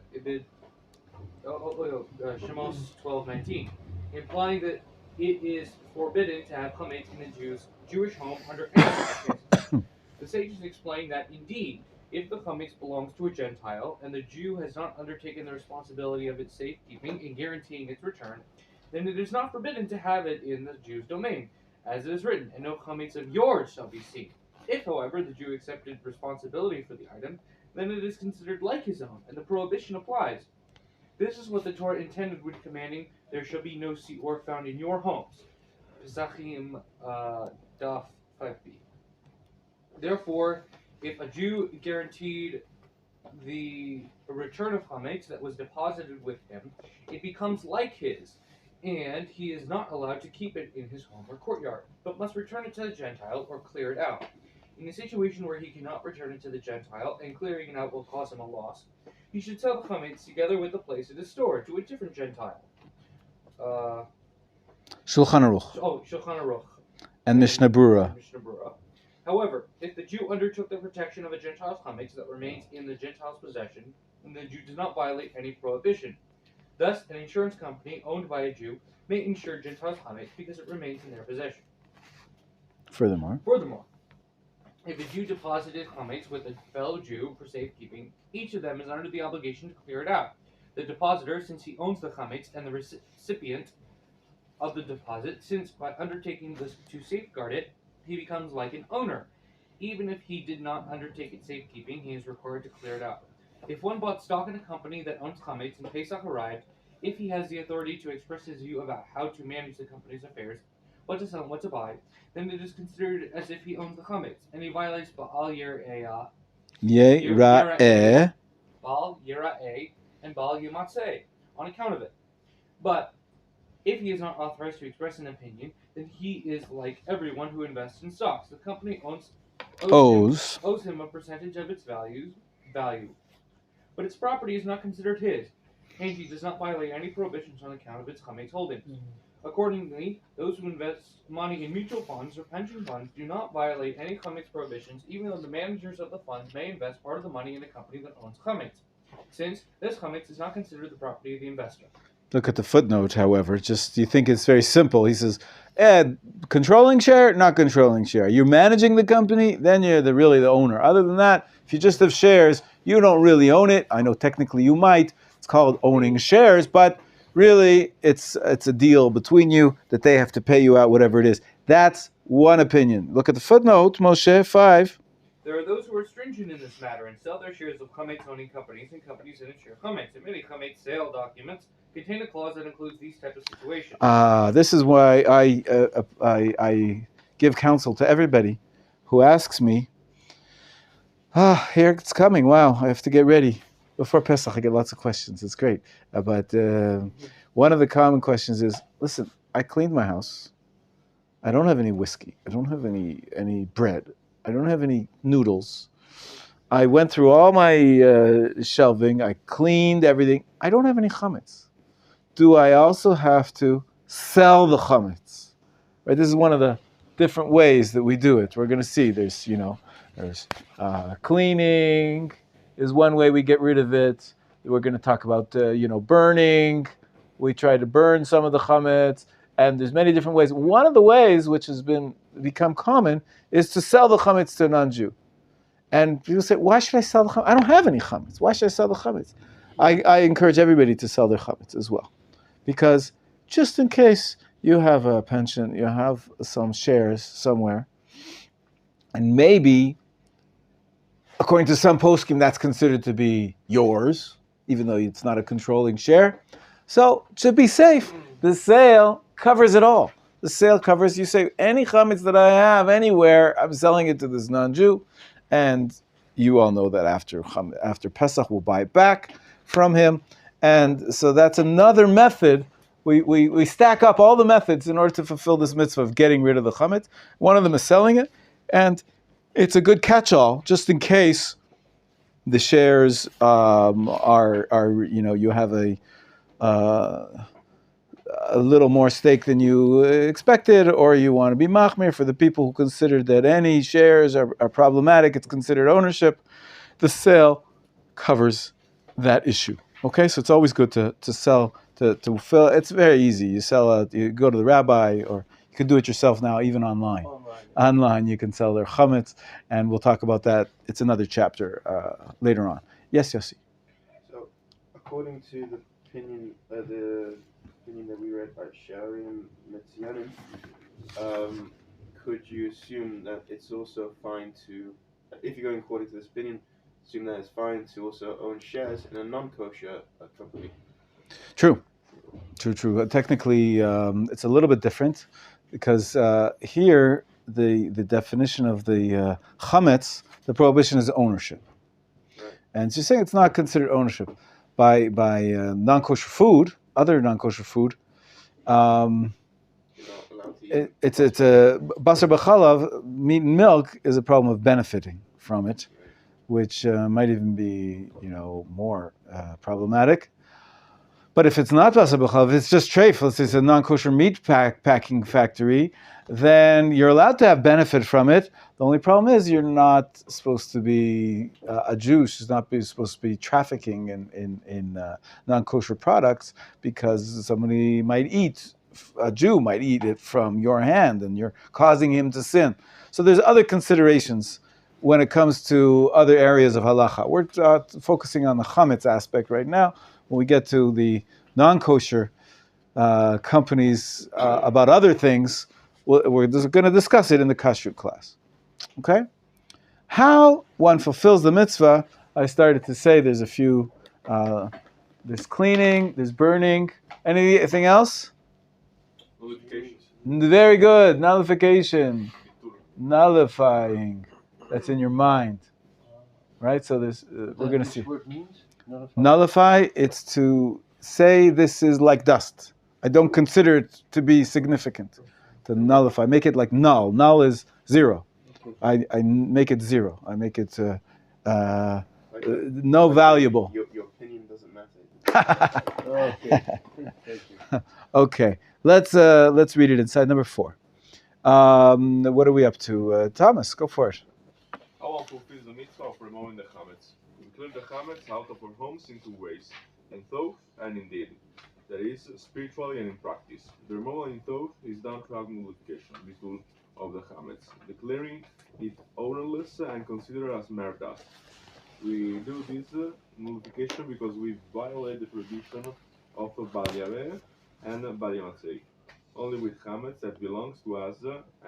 12:19, implying that it is forbidden to have chametz in a Jewish home under any circumstances. The sages explain that indeed, if the chametz belongs to a Gentile and the Jew has not undertaken the responsibility of its safekeeping and guaranteeing its return, then it is not forbidden to have it in the Jew's domain, as it is written, and no chametz of yours shall be seen. If, however, the Jew accepted responsibility for the item, then it is considered like his own, and the prohibition applies. This is what the Torah intended when commanding, there shall be no seat or found in your homes. Pesachim Daf 5b. Therefore, if a Jew guaranteed the return of chametz that was deposited with him, it becomes like his, and he is not allowed to keep it in his home or courtyard, but must return it to the Gentile or clear it out. In a situation where he cannot return it to the Gentile, and clearing it out will cause him a loss, he should sell the chametz together with the place it is stored to a different Gentile. Shulchan Aruch. Shulchan Aruch. And Mishnah Brura. However, if the Jew undertook the protection of a Gentile's chametz that remains in the Gentile's possession, then the Jew does not violate any prohibition. Thus, an insurance company owned by a Jew may insure Gentile's chametz because it remains in their possession. Furthermore, if a Jew deposited chametz with a fellow Jew for safekeeping, each of them is under the obligation to clear it out. The depositor, since he owns the chametz, and the recipient of the deposit, since by undertaking this to safeguard it, he becomes like an owner. Even if he did not undertake its safekeeping, he is required to clear it out. If one bought stock in a company that owns chametz and Pesach arrived, if he has the authority to express his view about how to manage the company's affairs, what to sell and what to buy, then it is considered as if he owns the chametz, and he violates Baal Yera'eh, Baal Yera'eh, and Baal Yimatzeh on account of it. But if he is not authorized to express an opinion, then he is like everyone who invests in stocks. The company owes him a percentage of its value. But its property is not considered his, and he does not violate any prohibitions on account of its chametz holdings. Accordingly, those who invest money in mutual funds or pension funds do not violate any chametz prohibitions, even though the managers of the funds may invest part of the money in a company that owns chametz, since this chametz is not considered the property of the investor. Look at the footnote, however. Just you think it's very simple. He says, controlling share, not controlling share. You're managing the company, then you're really the owner. Other than that, if you just have shares, you don't really own it. I know technically you might. It's called owning shares, but really it's a deal between you that they have to pay you out whatever it is. That's one opinion. Look at the footnote, Moshe 5. There are those who are stringent in this matter and sell their shares of chametz owning companies and companies in a share chametz. And many chametz sale documents contain a clause that includes these types of situations. This is why I give counsel to everybody who asks me, here it's coming. Wow, I have to get ready. Before Pesach, I get lots of questions. It's great. But one of the common questions is, listen, I cleaned my house. I don't have any whiskey. I don't have any bread. I don't have any noodles. I went through all my shelving. I cleaned everything. I don't have any chametz. Do I also have to sell the chametz? Right. This is one of the different ways that we do it. We're going to see. There's cleaning is one way we get rid of it. We're going to talk about burning. We try to burn some of the chametz, and there's many different ways. One of the ways which has become common is to sell the chametz to a non-Jew. And people say, why should I sell the chametz? I don't have any chametz. Why should I sell the chametz? I encourage everybody to sell their chametz as well. Because just in case you have a pension, you have some shares somewhere, and maybe, according to some poskim, that's considered to be yours, even though it's not a controlling share. So, to be safe, the sale covers it all. The sale covers, you say, any chametz that I have anywhere, I'm selling it to this non-Jew, and you all know that after Pesach, we'll buy it back from him. And so that's another method. We stack up all the methods in order to fulfill this mitzvah of getting rid of the chametz. One of them is selling it, and it's a good catch-all just in case the shares you have a little more stake than you expected, or you want to be machmir for the people who consider that any shares are problematic. It's considered ownership. The sale covers that issue. Okay, so it's always good to sell to fill. It's very easy. You go to the rabbi, or you can do it yourself now, even online. Online, you can sell their chametz, and we'll talk about that. It's another chapter later on. Yes, Yossi. So, according to the opinion that we read by Shari and Metzianim, could you assume that it's also fine to, if you're going according to this opinion, assume that it's fine to also own shares in a non-kosher company? True. Technically, it's a little bit different because here the definition of the chametz, the prohibition is ownership, right. And she's saying it's not considered ownership by non-kosher food, other non-kosher food. It's a basar b'chalav, meat and milk, is a problem of benefiting from it, which might even be more problematic. But if it's not basar b'chalav, if it's just treif, let's say it's a non-kosher meat packing factory, then you're allowed to have benefit from it. The only problem is you're not supposed to be a Jew. Should not be supposed to be trafficking in non-kosher products, because a Jew might eat it from your hand, and you're causing him to sin. So there's other considerations when it comes to other areas of halacha. We're focusing on the chametz aspect right now. When we get to the non-kosher companies about other things, we're going to discuss it in the kashrut class. Okay? How one fulfills the mitzvah, I started to say there's a few, there's cleaning, there's burning. Anything else? Nullifications. Very good. Nullification. Nullifying. That's in your mind. Right? So there's, we're going to see. What means? Nullify, it's to say this is like dust. I don't consider it to be significant. To nullify, make it like null. Null is zero. I make it zero. I make it no valuable. Your opinion doesn't matter. Okay. Thank you. Okay, let's read it inside number 4. What are we up to? Thomas, go for it. How one fulfills the mitzvah of removing the chametz. We clean the chametz out of our homes in 2 ways, in thought and in deed. That is, spiritually and in practice. The removal in thought is done through nullification, bitul of the chametz, declaring it ownerless and considered as mere dust. We do this nullification because we violate the prohibition of Bal Yareh and Bal Yamatzei, only with chametz that belongs to us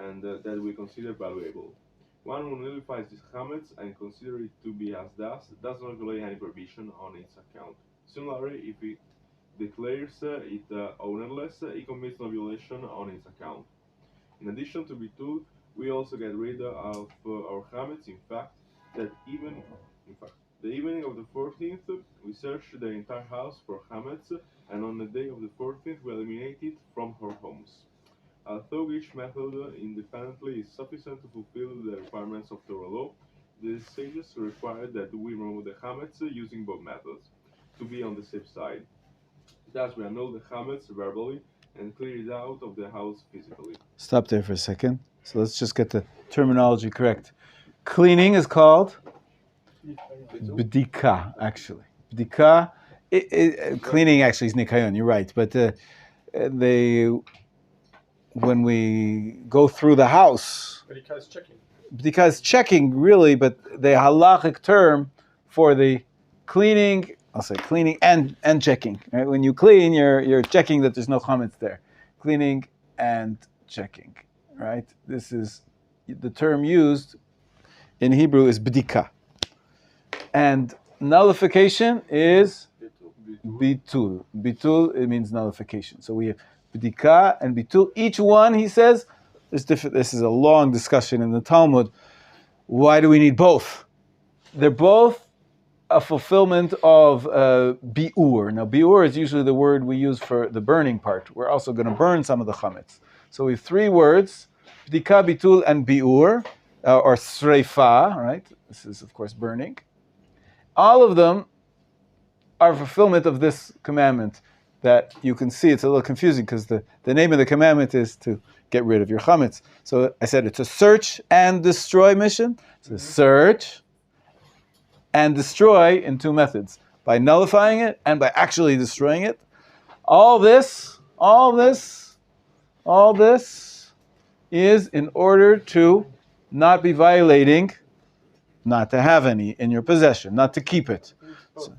and that we consider valuable. One who nullifies this chametz and considers it to be as dust does not violate any prohibition on its account. Similarly, if he declares it ownerless, he commits no violation on its account. In addition to bitul, we also get rid of our chametz. In fact, the evening of the 14th, we search the entire house for chametz, and on the day of the 14th, we eliminate it from our homes. Although each method independently is sufficient to fulfill the requirements of Torah law, the sages require that we remove the chametz using both methods, to be on the safe side. Thus, we annul the chametz verbally and clear it out of the house physically. Stop there for a second. So let's just get the terminology correct. Cleaning is called bdika, actually. Bdika, cleaning actually is nikayon, you're right. But when we go through the house, Bdika is checking. Bdika is checking, really, but the halachic term for the cleaning, I'll say cleaning and checking. Right? When you clean, you're checking that there's no chametz there. Cleaning and checking, right? This is the term used in Hebrew is bdika, and nullification is bitul. Bitul, it means nullification. So we have bdika and bitul. Each one, he says, is different. This is a long discussion in the Talmud. Why do we need both? They're both a fulfillment of bi'ur. Now, bi'ur is usually the word we use for the burning part. We're also going to burn some of the chametz. So we have three words, bdika, bitul, and bi'ur, or sreifa, right? This is, of course, burning. All of them are fulfillment of this commandment that you can see. It's a little confusing because the name of the commandment is to get rid of your chametz. So I said it's a search and destroy mission. It's a search and destroy in two methods, by nullifying it and by actually destroying it. All this is in order to not be violating, not to have any in your possession, not to keep it. So,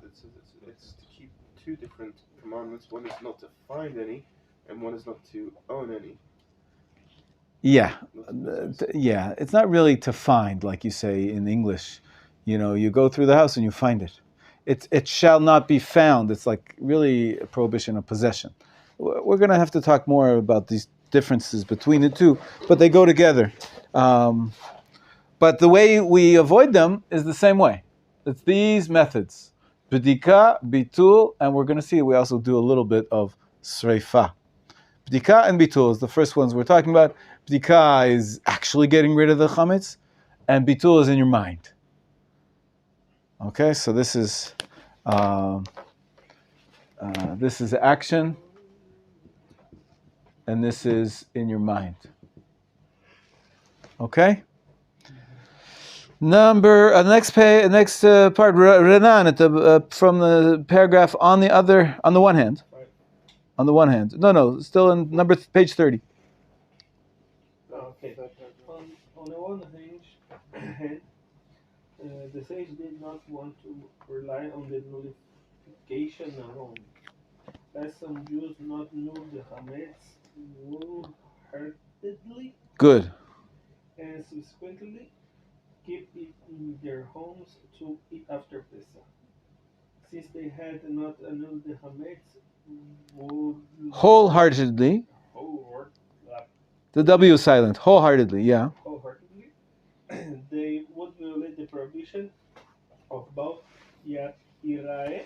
it's to keep two different commandments. One is not to find any, and one is not to own any. Yeah, it's not really to find, like you say in English. You know, you go through the house and you find it. It shall not be found. It's like really a prohibition of possession. We're going to have to talk more about these differences between the two, but they go together. But the way we avoid them is the same way. It's these methods. Bdika, bitul, and we're going to see we also do a little bit of sreifa. Bdika and bitul is the first ones we're talking about. Bdika is actually getting rid of the chametz, and bitul is in your mind. Okay, so this is action, and this is in your mind. Okay. Next part, Renan, at the from the paragraph on the one hand. On the one hand, no, still in page 30. Okay. On the one hand, the sage did not want to rely on the nullification alone. As some Jews not null the chametz wholeheartedly. Good. And subsequently keep it in their homes to eat after Pesach. Since they had not annulled the chametz wholeheartedly. The W is silent. Wholeheartedly, yeah. Wholeheartedly, they would violate the prohibition of Bal Yareh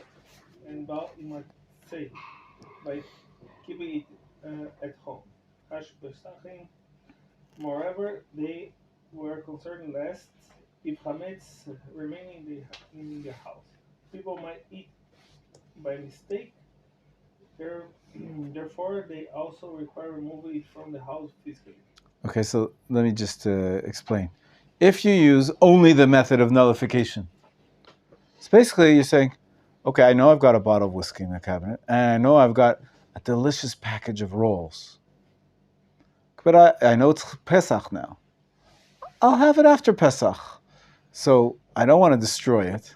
and Bal Yamatzei by keeping it at home. Moreover, they were concerned lest if chametz remained in the house, people might eat by mistake. Therefore, they also require removing it from the house physically. Okay, so let me just explain. If you use only the method of nullification, it's basically you're saying, okay, I know I've got a bottle of whiskey in the cabinet, and I know I've got a delicious package of rolls. But I know it's Pesach now. I'll have it after Pesach. So I don't want to destroy it.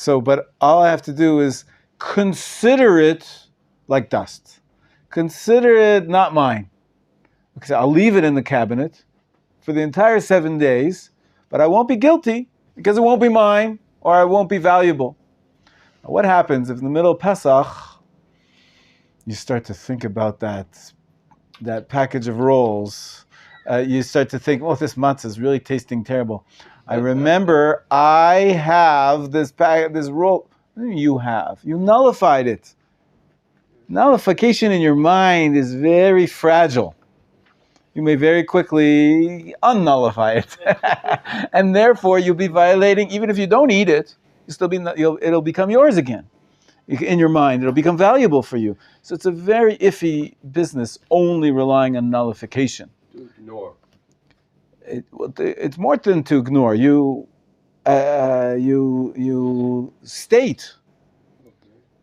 But all I have to do is consider it like dust. Consider it not mine. Because I'll leave it in the cabinet for the entire 7 days, but I won't be guilty because it won't be mine or it won't be valuable. Now, what happens if in the middle of Pesach you start to think about that package of rolls? You start to think, oh, this matzah is really tasting terrible. I remember I have this roll. You nullified it. Nullification in your mind is very fragile. You may very quickly unnullify it, and therefore you'll be violating. Even if you don't eat it, it'll become yours again. In your mind, it'll become valuable for you. So it's a very iffy business, only relying on nullification. To ignore. It's more than to ignore. You state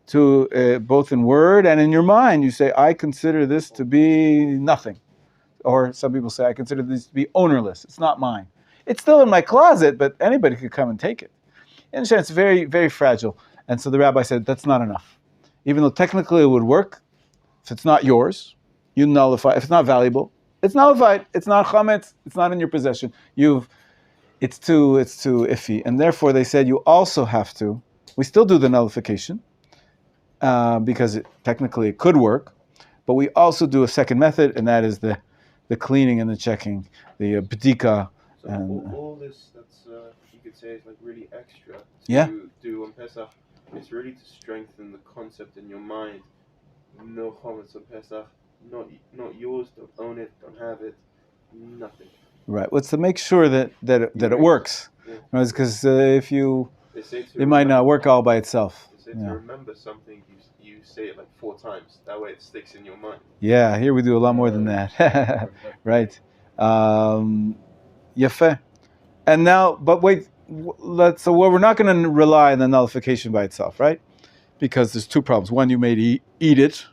to both in word and in your mind. You say, I consider this to be nothing. Or some people say, I consider this to be ownerless. It's not mine. It's still in my closet, but anybody could come and take it. And it's very, very fragile. And so the rabbi said, that's not enough. Even though technically it would work, if it's not yours, you nullify. If it's not valuable, it's nullified. It's not chametz. It's not in your possession. It's too iffy. And therefore they said you also have to, we still do the nullification, because technically it could work, but we also do a second method, and that is the cleaning and the checking, the bdika. So all this that's you could say is like really extra to do on Pesach. It's really to strengthen the concept in your mind. No chametz on Pesach, not yours. Don't own it. Don't have it. Nothing. Right. Well, it's to make sure that it works. Yeah. Because if it might not work all by itself. They say to remember something, you say it like 4 times. That way it sticks in your mind. Yeah, here we do a lot more than that. Right. Yafeh. And now, but wait, we're not going to rely on the nullification by itself, right? Because there's 2 problems. One, you may eat it.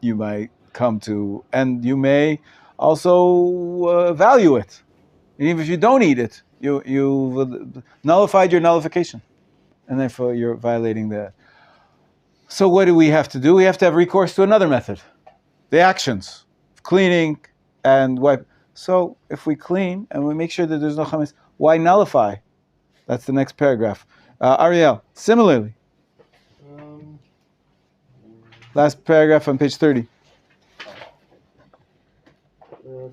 You might come to, and you may also value it. And even if you don't eat it, you've nullified your nullification. And therefore you're violating the... So what do we have to do? We have to have recourse to another method. The actions. Cleaning and wipe. So if we clean and we make sure that there's no chametz, why nullify? That's the next paragraph. Ariel, similarly. Last paragraph on page 30.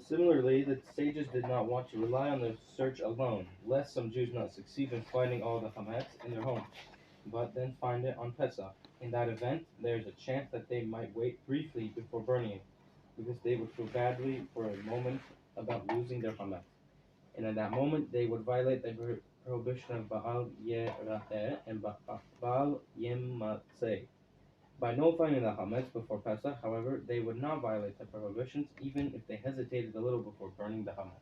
Similarly, the sages did not want to rely on their search alone, lest some Jews not succeed in finding all the chametz in their homes, but then find it on Pesach. In that event, there is a chance that they might wait briefly before burning it, because they would feel badly for a moment about losing their chametz. And at that moment, they would violate the prohibition of Baal Yeraheh and Baal Yematzeh. By nullifying the chametz before Pesach, however, they would not violate the prohibitions, even if they hesitated a little before burning the chametz.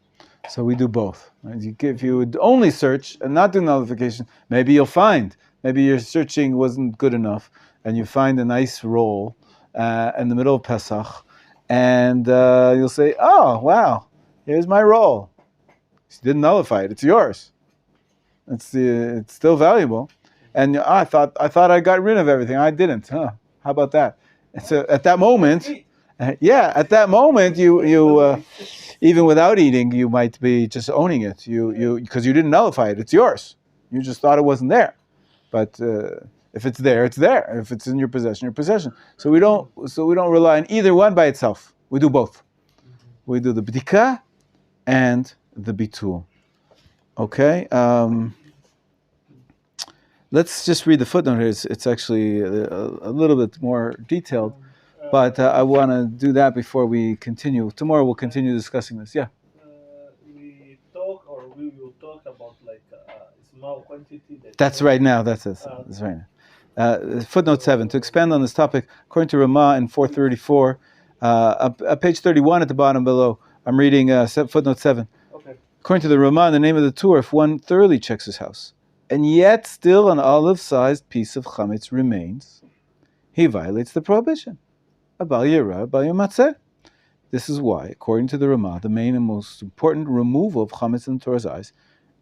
So we do both. Right? If you would only search and not do nullification, maybe you'll find. Maybe your searching wasn't good enough, and you find a nice roll in the middle of Pesach, and you'll say, "Oh, wow, here's my roll. You didn't nullify it; it's yours. It's still valuable." And I thought I got rid of everything. I didn't. Huh? How about that? And so at that moment, you even without eating, you might be just owning it. You because you didn't nullify it. It's yours. You just thought it wasn't there. But if it's there, it's there. If it's in your possession, So we don't rely on either one by itself. We do both. We do the bdika and the bitul. Okay. Let's just read the footnote here. It's actually a little bit more detailed, but I want to do that before we continue. Tomorrow we'll continue discussing this. Yeah. We will talk about like small quantity. That's right now. That's right now. Footnote 7. To expand on this topic, according to Ramah in 434, page 31 at the bottom below. I'm reading footnote 7. Okay. According to the Ramah, in the name of the Torah, if one thoroughly checks his house, and yet still an olive-sized piece of chametz remains, he violates the prohibition. Abal Yerah, Abal Yematzeh. This is why, according to the Ramah, the main and most important removal of chametz in the Torah's eyes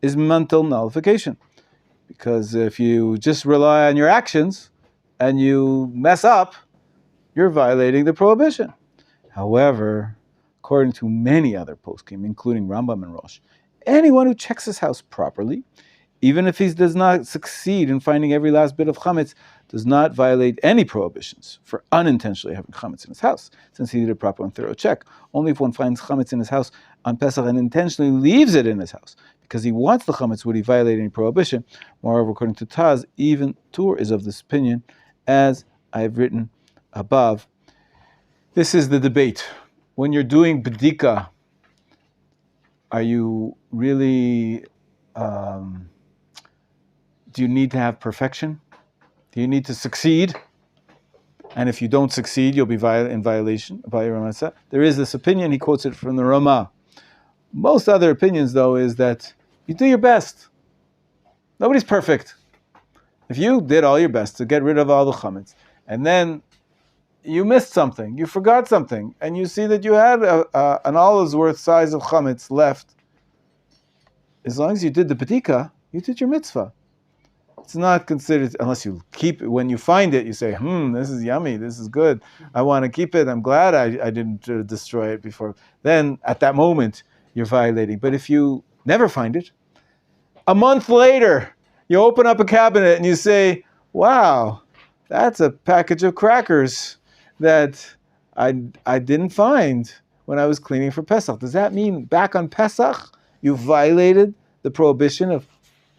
is mental nullification. Because if you just rely on your actions and you mess up, you're violating the prohibition. However, according to many other poskim, including Rambam and Rosh, anyone who checks his house properly, even if he does not succeed in finding every last bit of chametz, does not violate any prohibitions for unintentionally having chametz in his house, since he did a proper and thorough check. Only if one finds chametz in his house on Pesach and intentionally leaves it in his house because he wants the chametz would he violate any prohibition. Moreover, according to Taz, even Tur is of this opinion, as I have written above. This is the debate. When you're doing b'dika, are you really... do you need to have perfection? Do you need to succeed? And if you don't succeed, you'll be in violation. There is this opinion, he quotes it from the Ramah. Most other opinions, though, is that you do your best. Nobody's perfect. If you did all your best to get rid of all the chametz, and then you missed something, you forgot something, and you see that you had an olive's worth size of chametz left, as long as you did the b'dika, you did your mitzvah. It's not considered, unless you keep it. When you find it, you say, this is yummy, this is good, I want to keep it, I'm glad I didn't destroy it before. Then, at that moment, you're violating. But if you never find it, a month later, you open up a cabinet and you say, wow, that's a package of crackers that I didn't find when I was cleaning for Pesach. Does that mean back on Pesach, you violated the prohibition of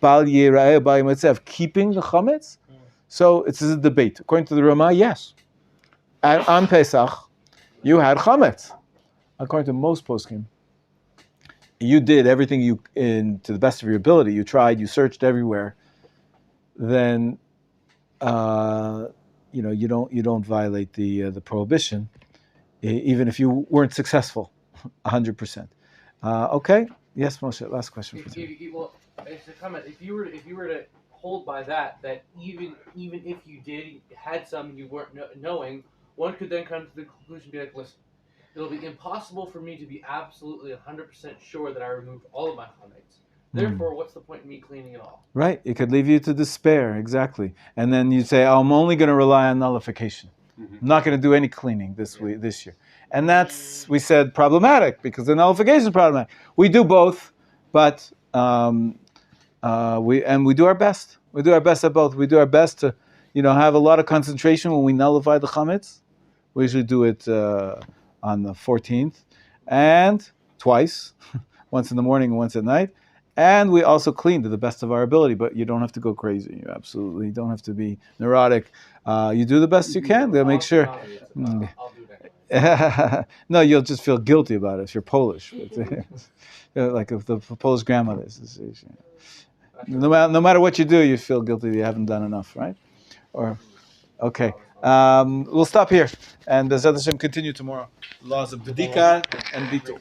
Bal Yira'eh, Bal Yimatzeh, of keeping the chametz? So it's a debate. According to the Ramah, yes. On Pesach, you had chametz. According to most poskim, you did everything to the best of your ability. You tried, you searched everywhere. Then, you don't violate the prohibition, even if you weren't successful, 100%. Okay. Yes, Moshe. Last question. Well, it's a comment. If you were to hold by that even if you had some and you weren't knowing, one could then come to the conclusion and be like, listen, it'll be impossible for me to be absolutely 100% sure that I removed all of my chametz. Therefore, what's the point in me cleaning it all? Right. It could leave you to despair. Exactly. And then you say, I'm only going to rely on nullification. I'm not going to do any cleaning this year. And that's, we said, problematic, because the nullification is problematic. We do both, but we do our best. We do our best at both. We do our best to, have a lot of concentration when we nullify the chametz. We usually do it on the 14th, and twice, once in the morning and once at night. And we also clean to the best of our ability, but you don't have to go crazy. You absolutely don't have to be neurotic. You do the best you can to make sure. I'll do that. No, you'll just feel guilty about it if you're Polish. Like if the Polish grandmothers. No matter what you do, you feel guilty that you haven't done enough, right? Okay. We'll stop here. And Bezrat Hashem continue tomorrow. Laws of B'dika and Bitul.